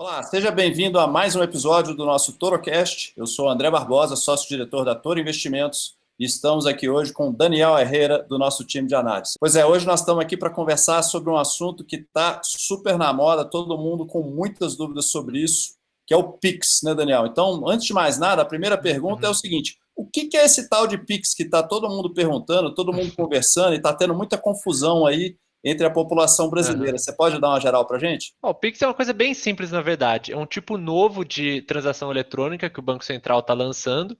Olá, seja bem-vindo a mais um episódio do nosso ToroCast. Eu sou o André Barbosa, sócio-diretor da Toro Investimentos, e estamos aqui hoje com o Daniel Herrera, do nosso time de análise. Pois é, hoje nós estamos aqui para conversar sobre um assunto que está super na moda, todo mundo com muitas dúvidas sobre isso, que é o Pix, né, Daniel? Então, antes de mais nada, a primeira pergunta é o seguinte: o que é esse tal de Pix que está todo mundo perguntando, todo mundo conversando, e está tendo muita confusão aí entre a população brasileira? Você pode dar uma geral para a gente? O Pix é uma coisa bem simples, na verdade. É um tipo novo de transação eletrônica que o Banco Central está lançando.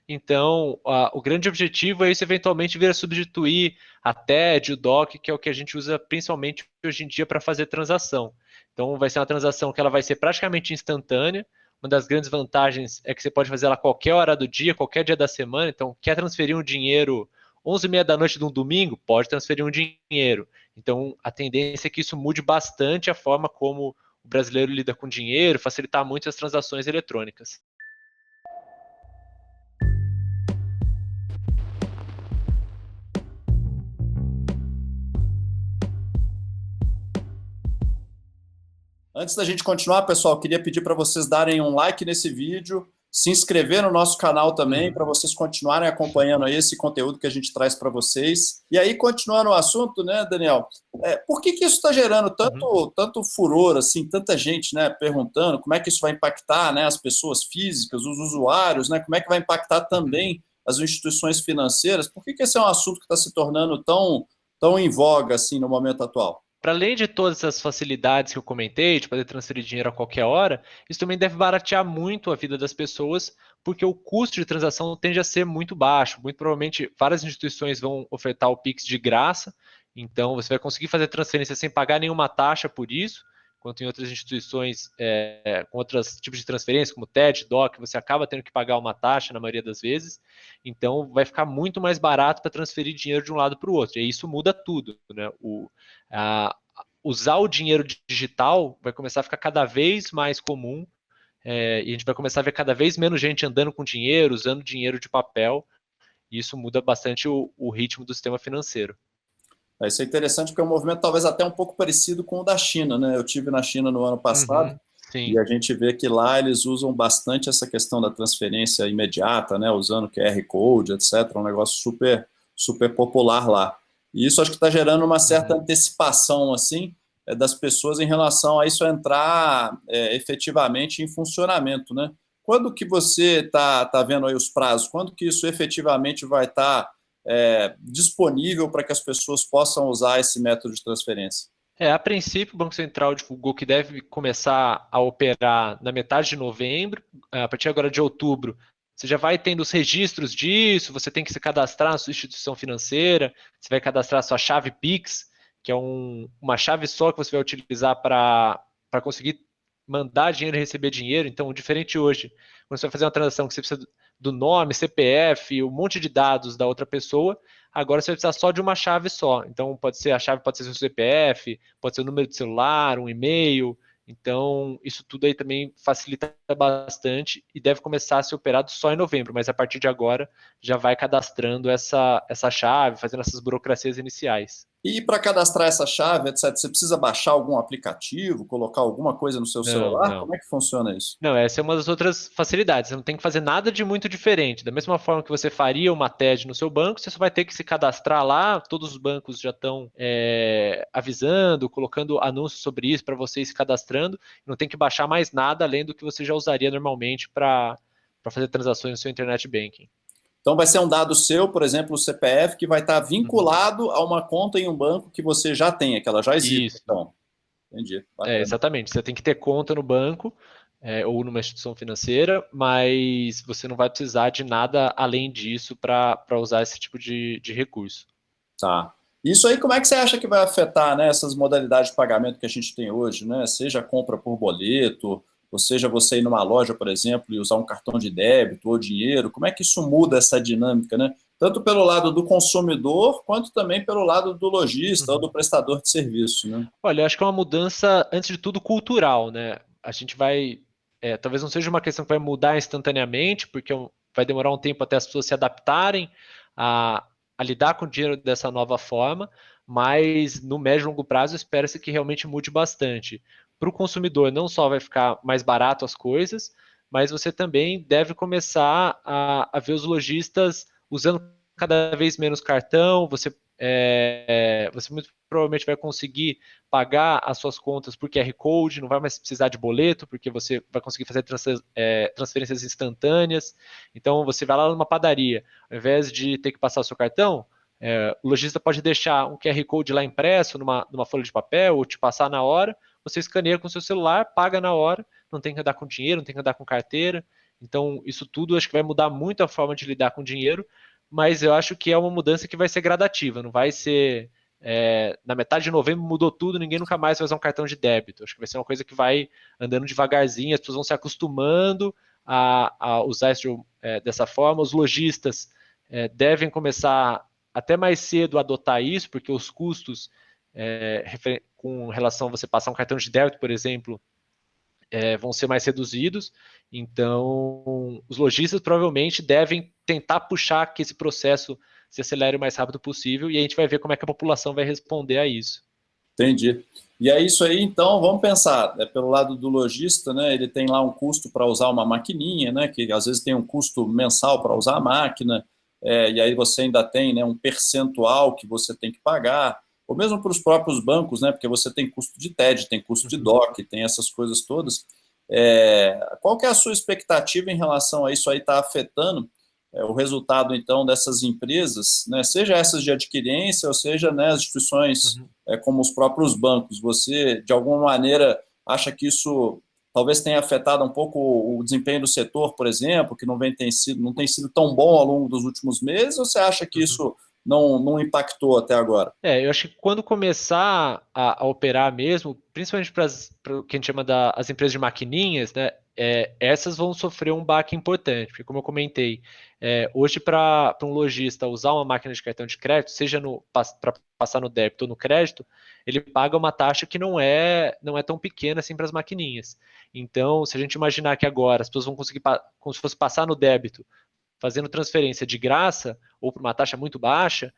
Então, o grande objetivo é isso eventualmente vir a substituir a TED, o DOC, que é o que a gente usa principalmente hoje em dia para fazer transação. Então, vai ser uma transação que ela vai ser praticamente instantânea. Uma das grandes vantagens é que você pode fazer ela a qualquer hora do dia, qualquer dia da semana. Então, quer transferir um dinheiro 11h30 da noite de um domingo? Pode transferir um dinheiro. Então, a tendência é que isso mude bastante a forma como o brasileiro lida com dinheiro, facilitar muito as transações eletrônicas. Antes da gente continuar, pessoal, queria pedir para vocês darem um like nesse vídeo, se inscrever no nosso canal também, para vocês continuarem acompanhando aí esse conteúdo que a gente traz para vocês. E aí, continuando o assunto, né, Daniel, por que isso está gerando tanto furor, assim, tanta gente, né, perguntando como é que isso vai impactar, né, as pessoas físicas, os usuários, né, como é que vai impactar também as instituições financeiras? Por que esse é um assunto que está se tornando tão em voga, assim, no momento atual? Para além de todas as facilidades que eu comentei, de poder transferir dinheiro a qualquer hora, isso também deve baratear muito a vida das pessoas, porque o custo de transação tende a ser muito baixo. Muito provavelmente, várias instituições vão ofertar o Pix de graça, então você vai conseguir fazer transferência sem pagar nenhuma taxa por isso, enquanto em outras instituições, com outros tipos de transferência, como TED, DOC, você acaba tendo que pagar uma taxa na maioria das vezes. Então, vai ficar muito mais barato para transferir dinheiro de um lado para o outro. E isso muda tudo, né? Usar o dinheiro digital vai começar a ficar cada vez mais comum, e a gente vai começar a ver cada vez menos gente andando com dinheiro, usando dinheiro de papel, e isso muda bastante o ritmo do sistema financeiro. Isso é interessante porque é um movimento talvez até um pouco parecido com o da China, né? Eu tive na China no ano passado e Sim. a gente vê que lá eles usam bastante essa questão da transferência imediata, né? Usando QR Code, etc. Um negócio super popular lá. E isso acho que está gerando uma certa antecipação, assim, das pessoas em relação a isso entrar efetivamente em funcionamento, né? Quando que você tá vendo aí os prazos? Quando que isso efetivamente vai estar disponível para que as pessoas possam usar esse método de transferência? A princípio, o Banco Central divulgou que deve começar a operar na metade de novembro. A partir agora de outubro, você já vai tendo os registros disso, você tem que se cadastrar na sua instituição financeira, você vai cadastrar a sua chave Pix, que é uma chave só que você vai utilizar para conseguir mandar dinheiro e receber dinheiro. Então, diferente hoje, quando você vai fazer uma transação que você precisa do nome, CPF, um monte de dados da outra pessoa, agora você vai precisar só de uma chave só. Então, a chave pode ser seu CPF, pode ser o número de celular, um e-mail. Então, isso tudo aí também facilita bastante e deve começar a ser operado só em novembro, mas a partir de agora já vai cadastrando essa chave, fazendo essas burocracias iniciais. E para cadastrar essa chave, etc., você precisa baixar algum aplicativo, colocar alguma coisa no seu Não, celular? não. Como é que funciona isso? Não, essa é uma das outras facilidades. Você não tem que fazer nada de muito diferente. Da mesma forma que você faria uma TED no seu banco, você só vai ter que se cadastrar lá. Todos os bancos já estão avisando, colocando anúncios sobre isso para você ir se cadastrando. Não tem que baixar mais nada além do que você já usaria normalmente para fazer transações no seu internet banking. Então, vai ser um dado seu, por exemplo, o CPF, que vai estar Uhum. vinculado a uma conta em um banco que você já tem, que ela já existe. Isso. Então, entendi. Bacana. Exatamente. Você tem que ter conta no banco, ou numa instituição financeira, mas você não vai precisar de nada além disso para usar esse tipo de recurso. Tá. Isso aí, como é que você acha que vai afetar, né, essas modalidades de pagamento que a gente tem hoje, né? Seja compra por boleto, ou seja você ir numa loja, por exemplo, e usar um cartão de débito ou dinheiro. Como é que isso muda essa dinâmica, né? Tanto pelo lado do consumidor, quanto também pelo lado do lojista ou Uhum. do prestador de serviço, né? Olha, eu acho que é uma mudança, antes de tudo, cultural, né? A gente vai. Talvez não seja uma questão que vai mudar instantaneamente, porque vai demorar um tempo até as pessoas se adaptarem a, a lidar com o dinheiro dessa nova forma, mas no médio e longo prazo espera-se que realmente mude bastante. para o consumidor não só vai ficar mais barato as coisas, mas você também deve começar a ver os lojistas usando cada vez menos cartão, você muito provavelmente vai conseguir pagar as suas contas por QR Code, não vai mais precisar de boleto, porque você vai conseguir fazer transferências instantâneas. Então, você vai lá numa padaria, ao invés de ter que passar o seu cartão, o lojista pode deixar um QR Code lá impresso numa folha de papel ou te passar na hora, você escaneia com o seu celular, paga na hora, não tem que andar com dinheiro, não tem que andar com carteira. Então, isso tudo acho que vai mudar muito a forma de lidar com dinheiro, mas eu acho que é uma mudança que vai ser gradativa, não vai ser na metade de novembro mudou tudo, ninguém nunca mais vai usar um cartão de débito. Acho que vai ser uma coisa que vai andando devagarzinho, as pessoas vão se acostumando a usar isso dessa forma. Os lojistas devem começar até mais cedo a adotar isso, porque os custos com relação a você passar um cartão de débito, por exemplo, vão ser mais reduzidos. Então, os lojistas provavelmente devem tentar puxar que esse processo se acelere o mais rápido possível, e a gente vai ver como é que a população vai responder a isso. Entendi. E é isso aí, então, vamos pensar, pelo lado do lojista, né, ele tem lá um custo para usar uma maquininha, né, que às vezes tem um custo mensal para usar a máquina, e aí você ainda tem, né, um percentual que você tem que pagar, ou mesmo para os próprios bancos, né, porque você tem custo de TED, tem custo de DOC, tem essas coisas todas. Qual que é a sua expectativa em relação a isso aí está afetando o resultado, então, dessas empresas, né, seja essas de adquirência, ou seja, né, as instituições como os próprios bancos? Você, de alguma maneira, acha que isso talvez tenha afetado um pouco o desempenho do setor, por exemplo, que não tem sido tão bom ao longo dos últimos meses, ou você acha que isso não impactou até agora? Eu acho que quando começar a operar mesmo, principalmente para o que a gente chama das empresas de maquininhas, né, essas vão sofrer um baque importante, porque como eu comentei, hoje para um lojista usar uma máquina de cartão de crédito, seja para passar no débito ou no crédito, ele paga uma taxa que não é tão pequena assim para as maquininhas. Então, se a gente imaginar que agora as pessoas vão conseguir, como se fosse passar no débito, fazendo transferência de graça ou por uma taxa muito baixa,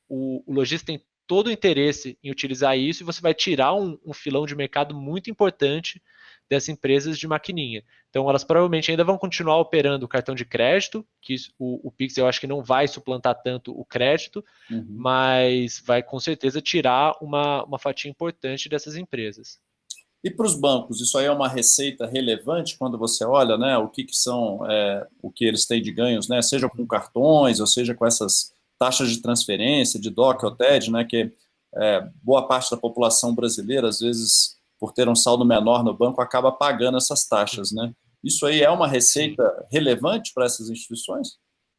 o lojista tem todo o interesse em utilizar isso e você vai tirar um filão de mercado muito importante dessas empresas de maquininha. Então, elas provavelmente ainda vão continuar operando o cartão de crédito, que o Pix eu acho que não vai suplantar tanto o crédito, mas vai com certeza tirar uma fatia importante dessas empresas. E para os bancos, isso aí é uma receita relevante quando você olha, né, o que são, o que eles têm de ganhos, né, seja com cartões, ou seja com essas taxas de transferência, de DOC ou TED, né, que boa parte da população brasileira, às vezes, por ter um saldo menor no banco, acaba pagando essas taxas, né? Isso aí é uma receita relevante para essas instituições?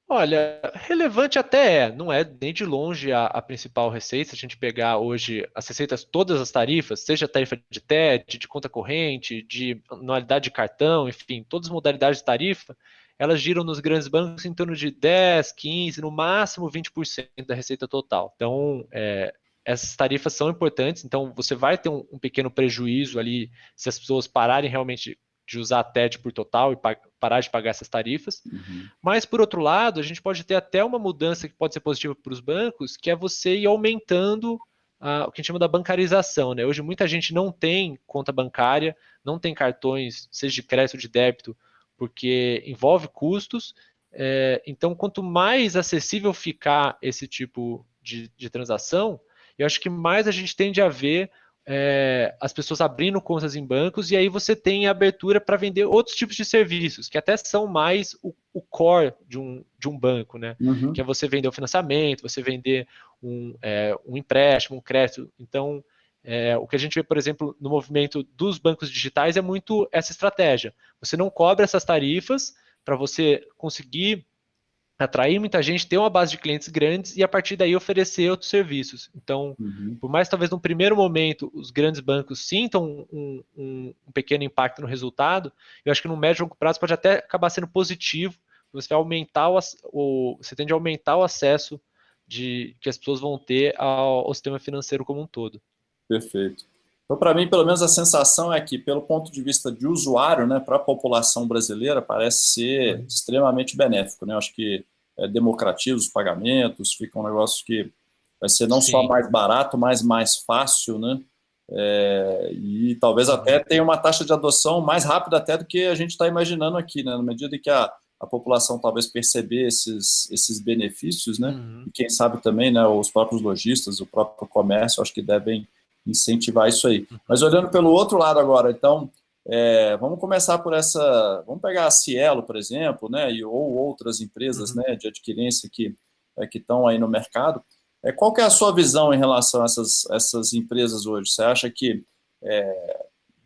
Olha, relevante até não é nem de longe a principal receita. Se a gente pegar hoje as receitas, todas as tarifas, seja tarifa de TED, de conta corrente, de anualidade de cartão, enfim, todas as modalidades de tarifa, elas giram nos grandes bancos em torno de 10, 15, no máximo 20% da receita total. Então, essas tarifas são importantes, então você vai ter um pequeno prejuízo ali se as pessoas pararem realmente de usar a TED por total e parar de pagar essas tarifas. Mas, por outro lado, a gente pode ter até uma mudança que pode ser positiva para os bancos, que é você ir aumentando o que a gente chama da bancarização, né? Hoje muita gente não tem conta bancária, não tem cartões, seja de crédito ou de débito, porque envolve custos. Então, quanto mais acessível ficar esse tipo de transação, eu acho que mais a gente tende a ver as pessoas abrindo contas em bancos, e aí você tem abertura para vender outros tipos de serviços, que até são mais o core de um banco, né? Que é você vender o financiamento, você vender um empréstimo, um crédito. Então, o que a gente vê, por exemplo, no movimento dos bancos digitais é muito essa estratégia. Você não cobra essas tarifas para você conseguir atrair muita gente, ter uma base de clientes grandes e a partir daí oferecer outros serviços. Então, por mais talvez no primeiro momento os grandes bancos sintam um pequeno impacto no resultado, eu acho que no médio e longo prazo pode até acabar sendo positivo, você vai aumentar você tende a aumentar o acesso que as pessoas vão ter ao sistema financeiro como um todo. Perfeito. Então, para mim, pelo menos a sensação é que, pelo ponto de vista de usuário, né, para a população brasileira, parece ser extremamente benéfico, né? Eu acho que democratiza os pagamentos, fica um negócio que vai ser não só Sim. mais barato, mas mais fácil, né? e talvez até tenha uma taxa de adoção mais rápida até do que a gente está imaginando aqui, né? Na medida em que a população talvez perceber esses benefícios, né? E quem sabe também, né, os próprios lojistas, o próprio comércio, acho que devem incentivar isso aí. Mas olhando pelo outro lado agora, então, vamos começar por vamos pegar a Cielo, por exemplo, né, ou outras empresas, né, de adquirência que estão aí no mercado. Qual que é a sua visão em relação a essas empresas hoje? Você acha que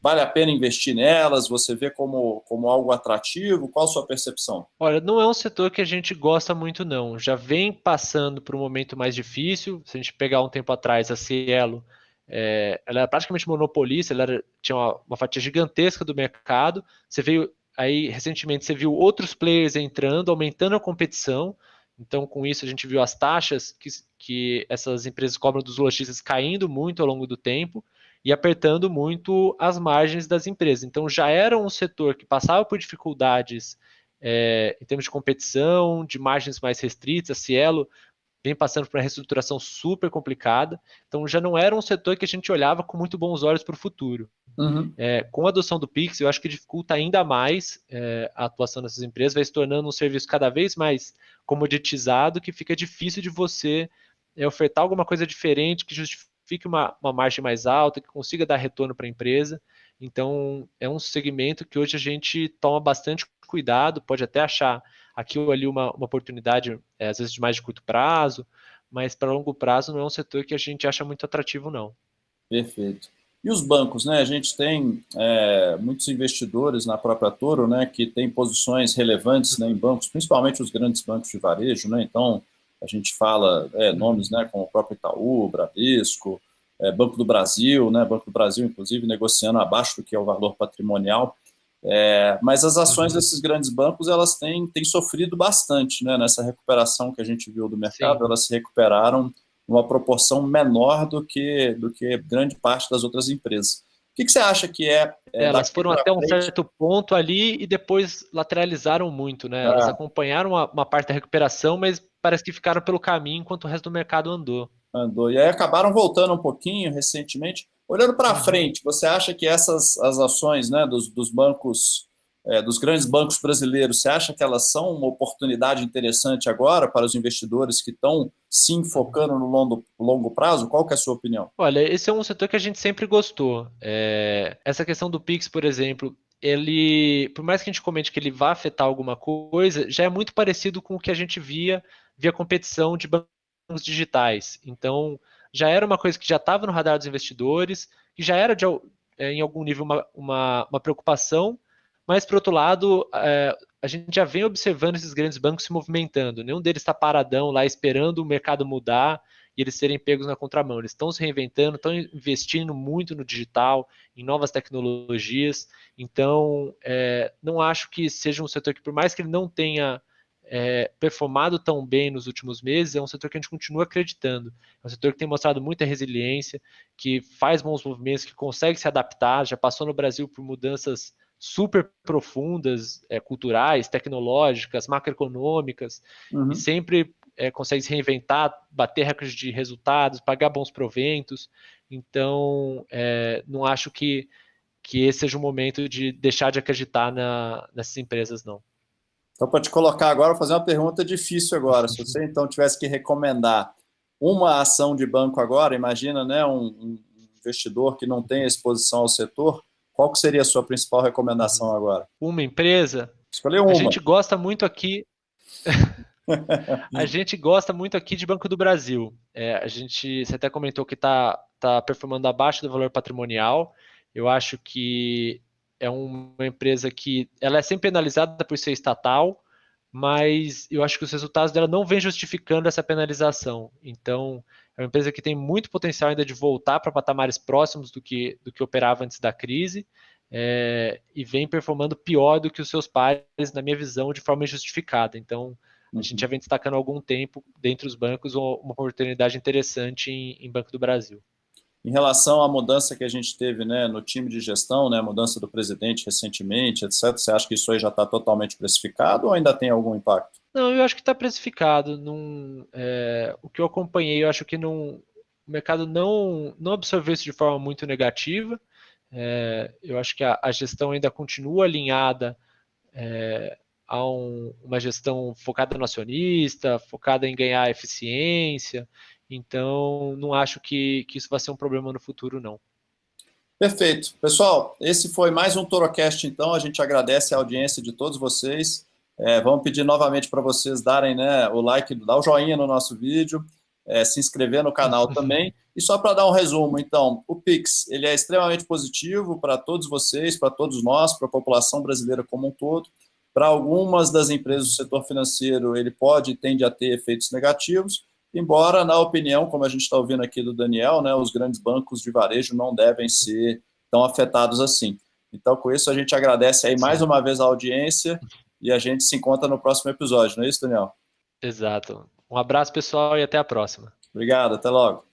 vale a pena investir nelas? Você vê como algo atrativo? Qual a sua percepção? Olha, não é um setor que a gente gosta muito, não. Já vem passando por um momento mais difícil. Se a gente pegar um tempo atrás, a Cielo, ela era praticamente monopolista, tinha uma fatia gigantesca do mercado. Você veio aí, recentemente, você viu outros players entrando, aumentando a competição. Então, com isso, a gente viu as taxas que essas empresas cobram dos lojistas caindo muito ao longo do tempo e apertando muito as margens das empresas. Então, já era um setor que passava por dificuldades em termos de competição, de margens mais restritas. A Cielo vem passando por uma reestruturação super complicada, então já não era um setor que a gente olhava com muito bons olhos para o futuro. Uhum. Com a adoção do Pix, eu acho que dificulta ainda mais a atuação dessas empresas, vai se tornando um serviço cada vez mais comoditizado, que fica difícil de você ofertar alguma coisa diferente, que justifique uma margem mais alta, que consiga dar retorno para a empresa. Então, é um segmento que hoje a gente toma bastante cuidado, pode até achar aqui ou ali uma oportunidade, às vezes de mais de curto prazo, mas para longo prazo não é um setor que a gente acha muito atrativo, não. Perfeito. E os bancos, né? A gente tem muitos investidores na própria Toro, né, que tem posições relevantes, né, em bancos, principalmente os grandes bancos de varejo, né? Então, a gente fala nomes, né, como o próprio Itaú, Bradesco, Banco do Brasil, né? Banco do Brasil, inclusive, negociando abaixo do que é o valor patrimonial. Mas as ações desses grandes bancos, elas têm sofrido bastante, né? Nessa recuperação que a gente viu do mercado, Sim. elas se recuperaram uma proporção menor do que grande parte das outras empresas. O que você acha que Elas daqui foram para até um frente? certo ponto ali e depois lateralizaram muito, né? Elas acompanharam uma parte da recuperação, mas parece que ficaram pelo caminho enquanto o resto do mercado andou. Andou. E aí acabaram voltando um pouquinho recentemente. Olhando para frente, você acha que as ações, né, dos bancos, dos grandes bancos brasileiros, você acha que elas são uma oportunidade interessante agora para os investidores que estão sim focando no longo prazo? Qual que é a sua opinião? Olha, esse é um setor que a gente sempre gostou. Essa questão do Pix, por exemplo, ele, por mais que a gente comente que ele vá afetar alguma coisa, já é muito parecido com o que a gente via competição de bancos digitais. Então, já era uma coisa que já estava no radar dos investidores, que já era em algum nível uma preocupação, mas, por outro lado, a gente já vem observando esses grandes bancos se movimentando. Nenhum deles está paradão lá esperando o mercado mudar e eles serem pegos na contramão. Eles estão se reinventando, estão investindo muito no digital, em novas tecnologias. Então, não acho que seja um setor que, por mais que ele não tenha performado tão bem nos últimos meses, é um setor que a gente continua acreditando. É um setor que tem mostrado muita resiliência, que faz bons movimentos, que consegue se adaptar, já passou no Brasil por mudanças super profundas, culturais, tecnológicas, macroeconômicas, e sempre consegue se reinventar, bater recordes de resultados, pagar bons proventos. Então, não acho que esse seja o momento de deixar de acreditar nessas empresas, não. Então, para te colocar agora, vou fazer uma pergunta difícil agora. Se você, então, tivesse que recomendar uma ação de banco agora, imagina, né, um investidor que não tem exposição ao setor, qual que seria a sua principal recomendação agora? Uma empresa, Escolher a uma. gente gosta muito aqui, a gente gosta muito aqui de Banco do Brasil. Você até comentou que tá performando abaixo do valor patrimonial. Eu acho que é uma empresa que ela é sempre penalizada por ser estatal, mas eu acho que os resultados dela não vêm justificando essa penalização. Então, é uma empresa que tem muito potencial ainda de voltar para patamares próximos do que operava antes da crise, e vem performando pior do que os seus pares, na minha visão, de forma injustificada. Então, a gente já vem destacando há algum tempo, dentre os bancos, uma oportunidade interessante em Banco do Brasil. Em relação à mudança que a gente teve, né, no time de gestão, né, a mudança do presidente recentemente, etc., você acha que isso aí já está totalmente precificado ou ainda tem algum impacto? Não, eu acho que está precificado. O que eu acompanhei, eu acho que mercado não absorveu isso de forma muito negativa. Eu acho que a gestão ainda continua alinhada a uma gestão focada no acionista, focada em ganhar eficiência. Então, não acho que isso vai ser um problema no futuro, não. Perfeito. Pessoal, esse foi mais um Torocast, então. A gente agradece a audiência de todos vocês. Vamos pedir novamente para vocês darem, né, o like, dar o joinha no nosso vídeo, se inscrever no canal também. E só para dar um resumo, então, o Pix ele é extremamente positivo para todos vocês, para todos nós, para a população brasileira como um todo. Para algumas das empresas do setor financeiro, ele tende a ter efeitos negativos, embora, na opinião, como a gente está ouvindo aqui do Daniel, né, os grandes bancos de varejo não devem ser tão afetados assim. Então, com isso, a gente agradece aí mais uma vez a audiência e a gente se encontra no próximo episódio, não é isso, Daniel? Exato. Um abraço, pessoal, e até a próxima. Obrigado, até logo.